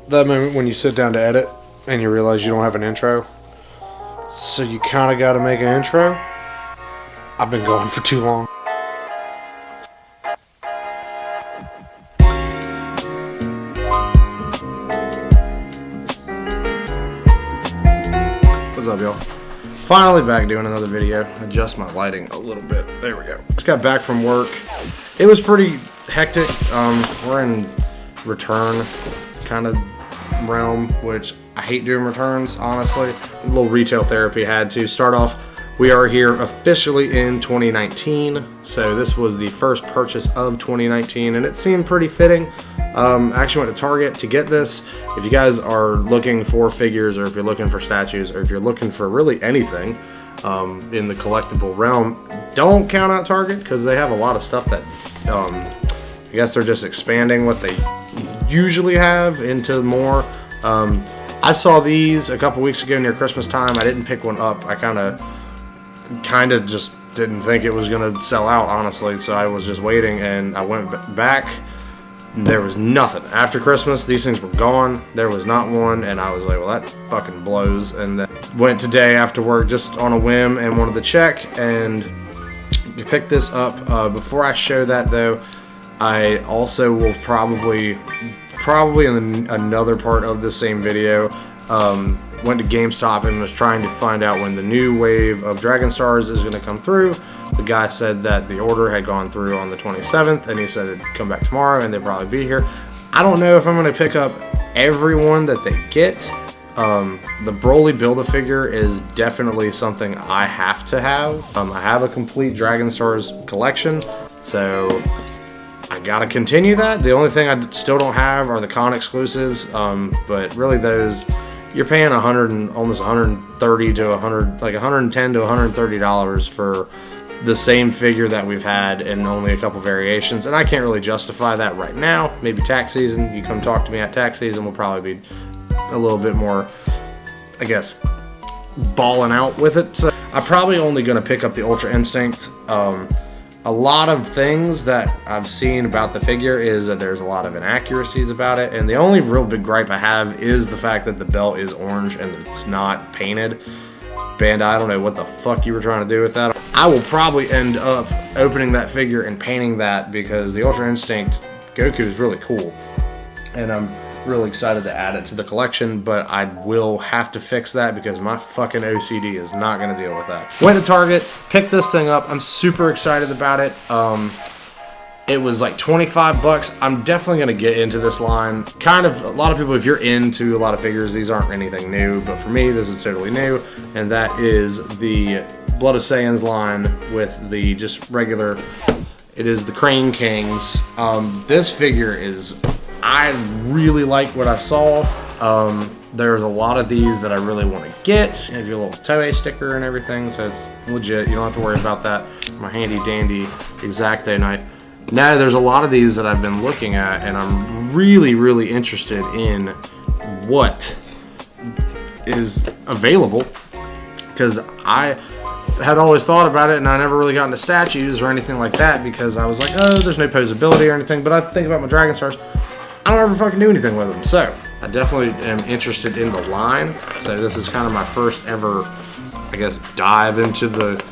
That moment when you sit down to edit and you realize you don't have an intro. So you kind of got to make an intro. I've been going for too long. What's up, y'all? Finally back doing another video. Adjust my lighting a little bit. There we go. Just got back from work. It was pretty hectic. We're in return kind of realm, which I hate doing returns, honestly. A little retail therapy had to start off. We are here officially in 2019, so this was the first purchase of 2019, and it seemed pretty fitting. Actually went to Target to get this. If you guys are looking for figures, or if you're looking for statues, or if you're looking for really anything in the collectible realm, don't count out Target, because they have a lot of stuff that I guess they're just expanding what they usually have into more. I saw these a couple weeks ago near Christmas time. I didn't pick one up. I kind of just didn't think it was gonna sell out, honestly, so I was just waiting, and I went back. There was nothing. After Christmas, these things were gone. There was not one, and I was like, well, that fucking blows. And then went today after work just on a whim and wanted to check, and picked this up. Before I show that, though, I also will probably in another part of this same video, went to GameStop and was trying to find out when the new wave of Dragon Stars is going to come through. The guy said that the order had gone through on the 27th, and he said it'd come back tomorrow and they'd probably be here. I don't know if I'm going to pick up every one that they get. The Broly Build-A-Figure is definitely something I have to have. I have a complete Dragon Stars collection, so I gotta continue that. The only thing I still don't have are the con exclusives, but really those, you're paying almost 130 to 100, like 110 to 130 dollars for the same figure that we've had in only a couple variations, and I can't really justify that right now. Maybe tax season, you come talk to me at tax season, we'll probably be a little bit more, I guess, balling out with it. So I'm probably only gonna pick up the Ultra Instinct. A lot of things that I've seen about the figure is that there's a lot of inaccuracies about it, and the only real big gripe I have is the fact that the belt is orange and it's not painted. Bandai, I don't know what the fuck you were trying to do with that. I will probably end up opening that figure and painting that, because the Ultra Instinct Goku is really cool, and I'm really excited to add it to the collection, but I will have to fix that because my fucking OCD is not going to deal with that. Went to Target, picked this thing up. I'm super excited about it. It was like 25 bucks. I'm definitely going to get into this line. Kind of, a lot of people, if you're into a lot of figures, these aren't anything new, but for me, this is totally new, and that is the Blood of Saiyans line with the just regular, it is the Crane Kings. This figure is, I really like what I saw. There's a lot of these that I really want to get. You have your little Toei sticker and everything, so it's legit. You don't have to worry about that. My handy dandy Exacto knife. Now there's a lot of these that I've been looking at, and I'm really interested in what is available, because I had always thought about it, and I never really got into statues or anything like that, because I was like, oh, there's no posability or anything. But I think about my Dragon Stars, I don't ever fucking do anything with them, so I definitely am interested in the line. So this is kind of my first ever, I guess, dive into the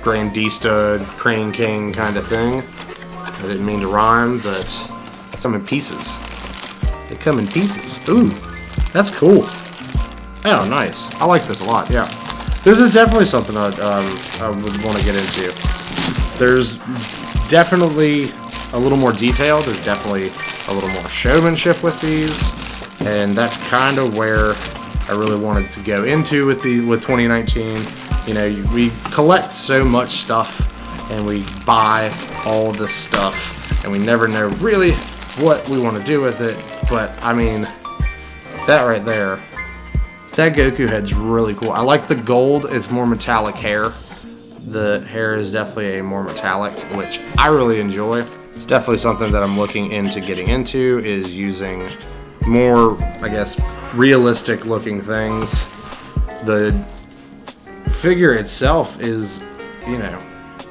Grandista, Crane King kind of thing. I didn't mean to rhyme, but it's come in pieces. They come in pieces. Ooh, that's cool. Oh, nice. I like this a lot, yeah. This is definitely something I would want to get into. There's definitely a little more detail. There's definitely a little more showmanship with these, and that's kind of where I really wanted to go into with 2019. You know, we collect so much stuff, and we buy all this stuff, and we never know really what we want to do with it. But I mean, that right there, that Goku head's really cool. I like the gold. It's more metallic hair. The hair is definitely a more metallic, which I really enjoy. It's definitely something that I'm looking into getting into, is using more, I guess, realistic looking things. The figure itself is, you know,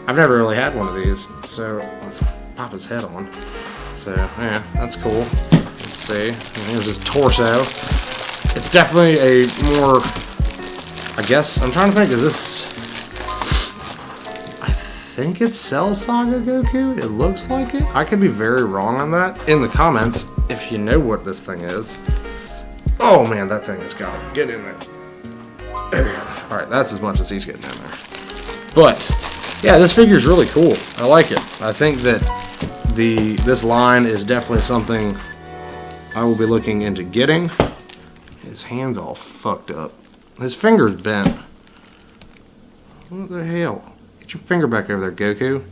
I've never really had one of these, so let's pop his head on. So yeah, that's cool. Let's see. And here's his torso. It's definitely a more, I guess, I'm trying to think, is this, I think it's Cell Saga Goku. It looks like it. I could be very wrong on that. In the comments, if you know what this thing is. Oh man, that thing has got to get in there. There we go. All right, that's as much as he's getting in there. But yeah, this figure is really cool. I like it. I think that this line is definitely something I will be looking into getting. His hand's all fucked up. His finger's bent. What the hell? Get your finger back over there, Goku.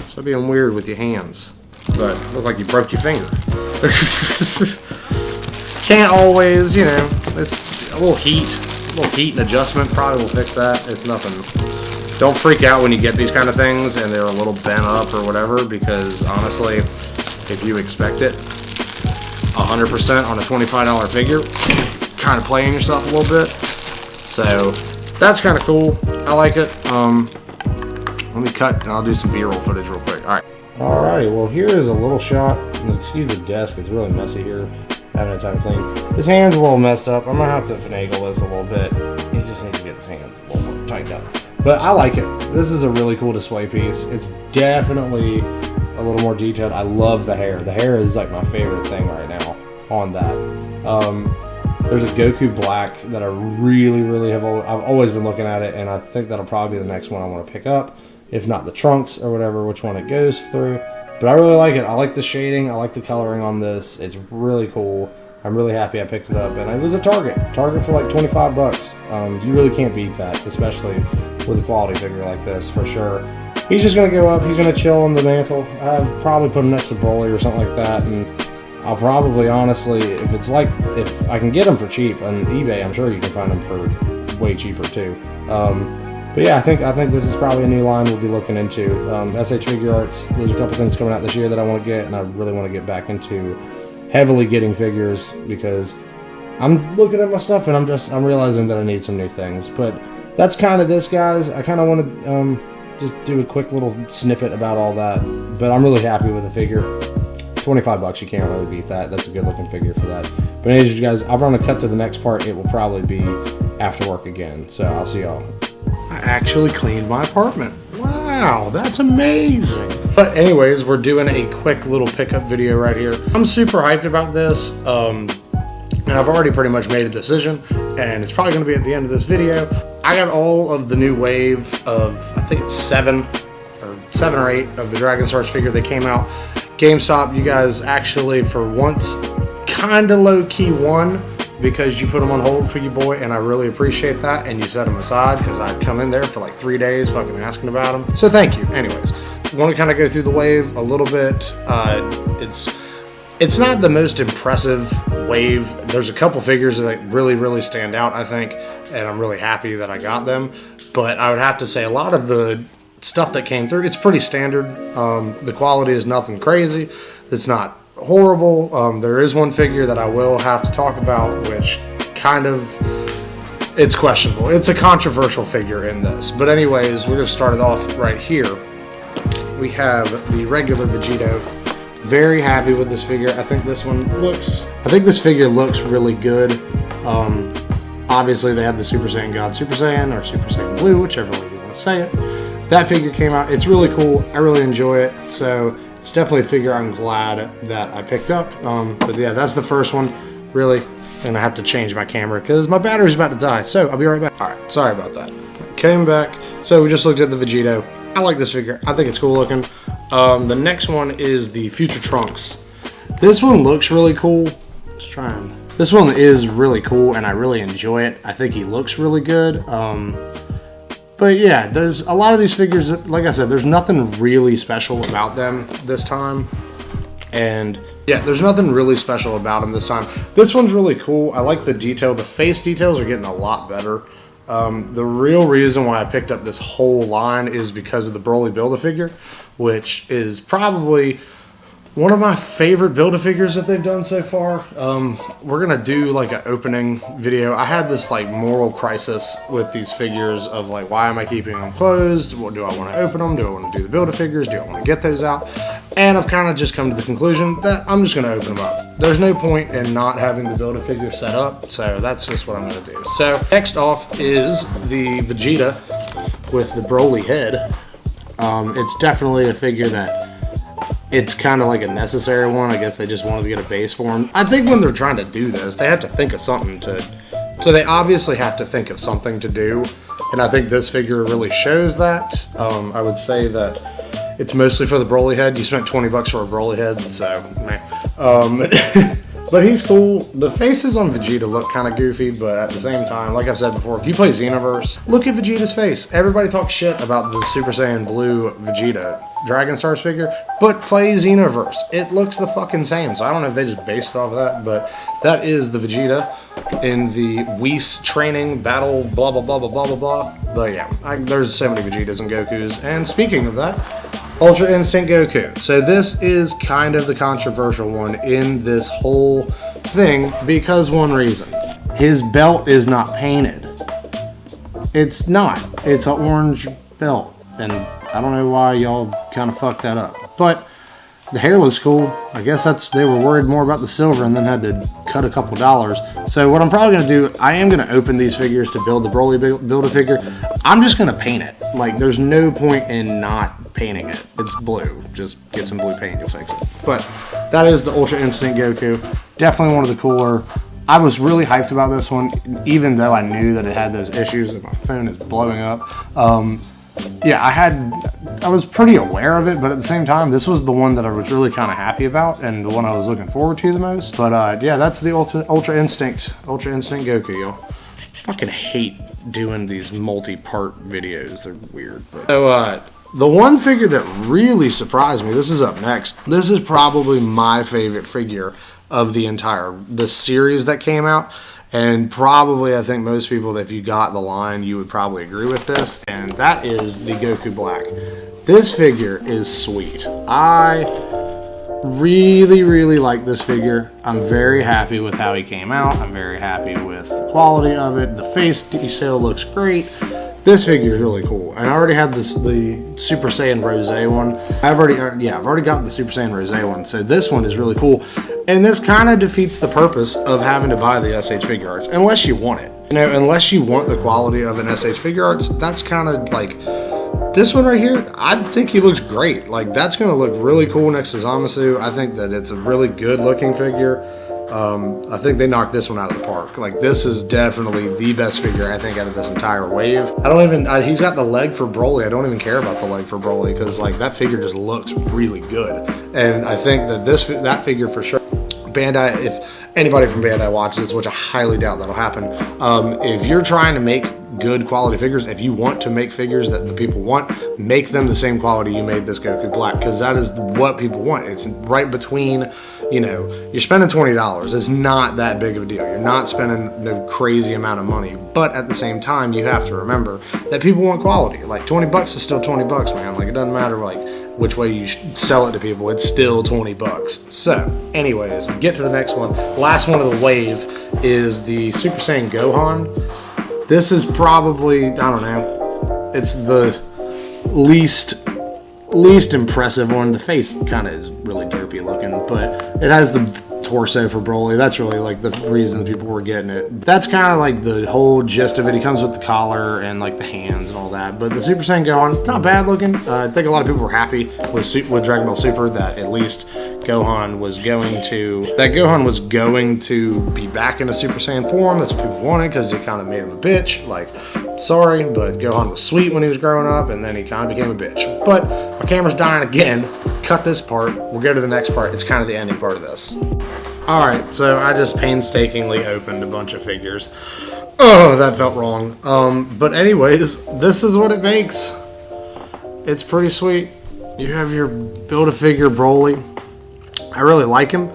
Stop being weird with your hands. But it looked like you broke your finger. Can't always, you know, it's a little heat and adjustment probably will fix that. It's nothing. Don't freak out when you get these kind of things and they're a little bent up or whatever, because honestly, if you expect it 100% on a $25 figure, kind of playing yourself a little bit. So that's kind of cool. I like it. Let me cut and I'll do some B-roll footage real quick. All right. Alrighty, well here is a little shot. Excuse the desk, it's really messy here. Having a time to clean. His hand's a little messed up. I'm gonna have to finagle this a little bit. He just needs to get his hands a little more tightened up. But I like it. This is a really cool display piece. It's definitely a little more detailed. I love the hair. The hair is like my favorite thing right now on that. There's a Goku Black that I really have. I've always been looking at it, and I think that'll probably be the next one I want to pick up. If not the Trunks or whatever, which one it goes through. But I really like it. I like the shading. I like the coloring on this. It's really cool. I'm really happy I picked it up. And it was a Target for like 25 bucks. You really can't beat that, especially with a quality figure like this, for sure. He's just going to go up. He's going to chill on the mantle. I'll probably put him next to Broly or something like that. And I'll probably, honestly, if I can get them for cheap on eBay, I'm sure you can find them for way cheaper too. But yeah, I think this is probably a new line we'll be looking into. SH Figure Arts, there's a couple things coming out this year that I want to get, and I really want to get back into heavily getting figures, because I'm looking at my stuff and I'm realizing that I need some new things. But that's kind of this, guys. I kind of want to just do a quick little snippet about all that. But I'm really happy with the figure. 25 bucks, you can't really beat that. That's a good looking figure for that. But anyways, you guys, I'm going to cut to the next part. It will probably be after work again. So I'll see y'all. I actually cleaned my apartment. Wow, that's amazing. But anyways, we're doing a quick little pickup video right here. I'm super hyped about this. And I've already pretty much made a decision, and it's probably going to be at the end of this video. I got all of the new wave of, I think it's 7 or 8 of the Dragon Stars figure that came out. GameStop, you guys actually for once kind of low-key won, because you put them on hold for you, boy, and I really appreciate that, and you set them aside, because I'd come in there for like 3 days fucking asking about them. So thank you. Anyways, I want to kind of go through the wave a little bit. It's not the most impressive wave. There's a couple figures that really stand out, I think, and I'm really happy that I got them. But I would have to say a lot of the stuff that came through, it's pretty standard. The quality is nothing crazy. It's not horrible. There is one figure that I will have to talk about, which kind of, it's questionable. It's a controversial figure in this. But anyways, we're going to start it off right here. We have the regular Vegito. Very happy with this figure. I think this figure looks really good. Obviously they have the Super Saiyan God Super Saiyan, or Super Saiyan Blue, whichever way you want to say it. That figure came out. It's really cool. I really enjoy it. So it's definitely a figure I'm glad that I picked up. But yeah, that's the first one. Really, and I have to change my camera because my battery's about to die. So I'll be right back. All right, sorry about that. Came back. So we just looked at the Vegito. I like this figure. I think it's cool looking. The next one is the Future Trunks. This one looks really cool. Let's try and. This one is really cool, and I really enjoy it. I think he looks really good. But yeah, there's a lot of these figures that, like I said, there's nothing really special about them this time. And yeah, there's nothing really special about them this time. This one's really cool. I like the detail. The face details are getting a lot better. The real reason why I picked up this whole line is because of the Broly Build-A-Figure, which is probably one of my favorite Build-A-Figures that they've done so far. We're going to do like an opening video. I had this like moral crisis with these figures of like, why am I keeping them closed? What, do I want to open them? Do I want to do the Build-A-Figures? Do I want to get those out? And I've kind of just come to the conclusion that I'm just going to open them up. There's no point in not having the Build-A-Figure set up, so that's just what I'm going to do. So next off is the Vegeta with the Broly head. It's definitely a figure that it's kind of like a necessary one. I guess they just wanted to get a base for him. I think when they're trying to do this, they have to think of something to... So they obviously have to think of something to do, and I think this figure really shows that. I would say that it's mostly for the Broly head. You spent 20 bucks for a Broly head, so meh. But he's cool. The faces on Vegeta look kind of goofy, but at the same time, like I've said before, if you play Xenoverse, look at Vegeta's face. Everybody talks shit about the Super Saiyan Blue Vegeta Dragon Stars figure, but play Xenoverse. It looks the fucking same. So I don't know if they just based it off of that, but that is the Vegeta in the Whis training battle, blah, blah, blah, blah, blah, blah, blah. But yeah, there's so many Vegetas and Gokus. And speaking of that, Ultra Instinct Goku. So this is kind of the controversial one in this whole thing because one reason. His belt is not painted. It's not. It's an orange belt. And I don't know why y'all kind of fucked that up. But the hair looks cool. I guess they were worried more about the silver and then had to cut a couple dollars. So what I'm probably going to do, I am going to open these figures to build the Broly Build-A-Figure. I'm just going to paint it. Like, there's no point in not painting it. It's blue. Just get some blue paint, you'll fix it. But that is the Ultra Instinct Goku. Definitely one of the cooler. I was really hyped about this one, even though I knew that it had those issues that my phone is blowing up. Yeah, I was pretty aware of it, but at the same time, this was the one that I was really kind of happy about and the one I was looking forward to the most. But yeah, that's the Ultra Instinct Goku, y'all. Fucking hate doing these multi-part videos. They're weird. But. So the one figure that really surprised me, this is up next. This is probably my favorite figure of the series that came out. And probably, I think most people, if you got the line, you would probably agree with this. And that is the Goku Black. This figure is sweet. I really, really like this figure. I'm very happy with how he came out. I'm very happy with the quality of it. The face detail looks great. This figure is really cool. And I already had the Super Saiyan Rose one. I've already got the Super Saiyan Rose one. So this one is really cool. And this kind of defeats the purpose of having to buy the SH Figure Arts, unless you want it. You know, unless you want the quality of an SH Figure Arts, that's kind of like, this one right here, I think he looks great. Like, that's going to look really cool next to Zamasu. I think that it's a really good looking figure. I think they knocked this one out of the park. Like, this is definitely the best figure, I think, out of this entire wave. He's got the leg for Broly. I don't even care about the leg for Broly because, like, that figure just looks really good. And I think that that figure for sure, Bandai, if anybody from Bandai watches this, which I highly doubt that'll happen, if you're trying to make good quality figures, if you want to make figures that the people want, make them the same quality you made this Goku Black, because that is what people want. It's right between, you know, you're spending $20. It's not that big of a deal. You're not spending no crazy amount of money, but at the same time, you have to remember that people want quality. Like, 20 bucks is still 20 bucks, man. Like, it doesn't matter, like, which way you sell it to people, it's still 20 bucks. So, anyways, we get to the next one. Last one of the wave is the Super Saiyan Gohan. This is probably, I don't know, it's the least impressive one. The face kind of is really derpy looking, but it has the torso for Broly. That's really like the reason people were getting it. That's kind of like the whole gist of it. He comes with the collar and like the hands and all that. But the Super Saiyan Gohan, it's not bad looking. I think a lot of people were happy with Dragon Ball Super that at least Gohan was going to be back in a Super Saiyan form. That's what people wanted because it kind of made him a bitch. Like, sorry, but Gohan was sweet when he was growing up, and then he kind of became a bitch. But my camera's dying again. Cut this part. We'll go to the next part. It's kind of the ending part of this. Alright, so I just painstakingly opened a bunch of figures. Oh, that felt wrong. But anyways, this is what it makes. It's pretty sweet. You have your Build-A-Figure Broly. I really like him.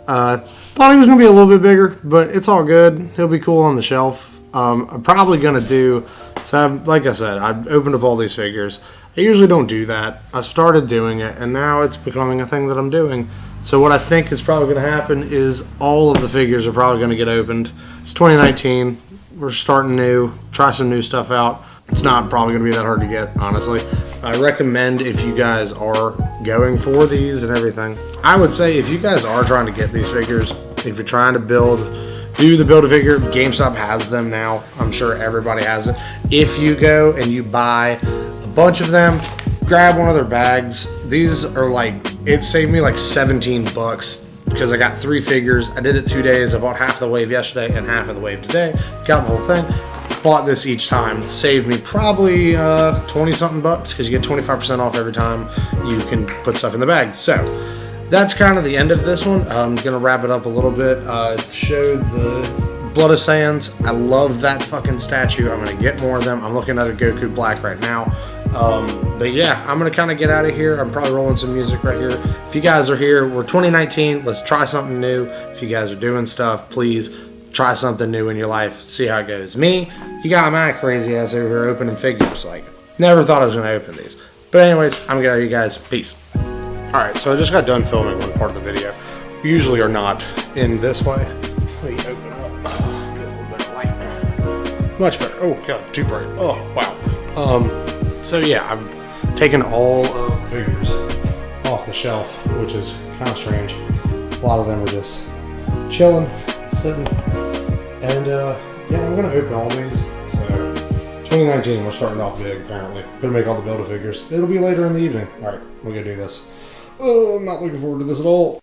Thought he was going to be a little bit bigger, but it's all good. He'll be cool on the shelf. I'm probably going to do... So, like I said, I've opened up all these figures. I usually don't do that. I started doing it, and now it's becoming a thing that I'm doing. So what I think is probably going to happen is all of the figures are probably going to get opened. It's 2019. We're starting new. Try some new stuff out. It's not probably going to be that hard to get, honestly. I recommend if you guys are going for these and everything, I would say if you guys are trying to get these figures, if you're trying to do the Build-A-Figure, GameStop has them now. I'm sure everybody has it. If you go and you buy a bunch of them, grab one of their bags. These are like, it saved me like 17 bucks because I got 3 figures. I did it 2 days. I bought half the wave yesterday and half of the wave today. Got the whole thing. Bought this each time. Saved me probably 20 something bucks because you get 25% off every time you can put stuff in the bag. So that's kind of the end of this one. I'm gonna wrap it up a little bit. Showed the Blood of Saiyans. I love that fucking statue. I'm gonna get more of them. I'm looking at a Goku Black right now. But yeah, I'm gonna kind of get out of here. I'm probably rolling some music right here. If you guys are here, we're 2019. Let's try something new. If you guys are doing stuff, please try something new in your life. See how it goes. Me, you got my crazy ass over here opening figures. Like, never thought I was gonna open these. But anyways, I'm gonna get out of you guys. Peace. Alright, so I just got done filming one part of the video. We usually are not in this way. Let me open it up. Get a little bit of light. Much better. Oh god, too bright. Oh wow. So yeah, I've taken all of the figures off the shelf, which is kind of strange. A lot of them are just chilling, sitting, and yeah, I'm gonna open all these. So 2019, we're starting off big apparently. Gonna make all the Build-A-Figures. It'll be later in the evening. Alright, we're gonna do this. Oh, I'm not looking forward to this at all.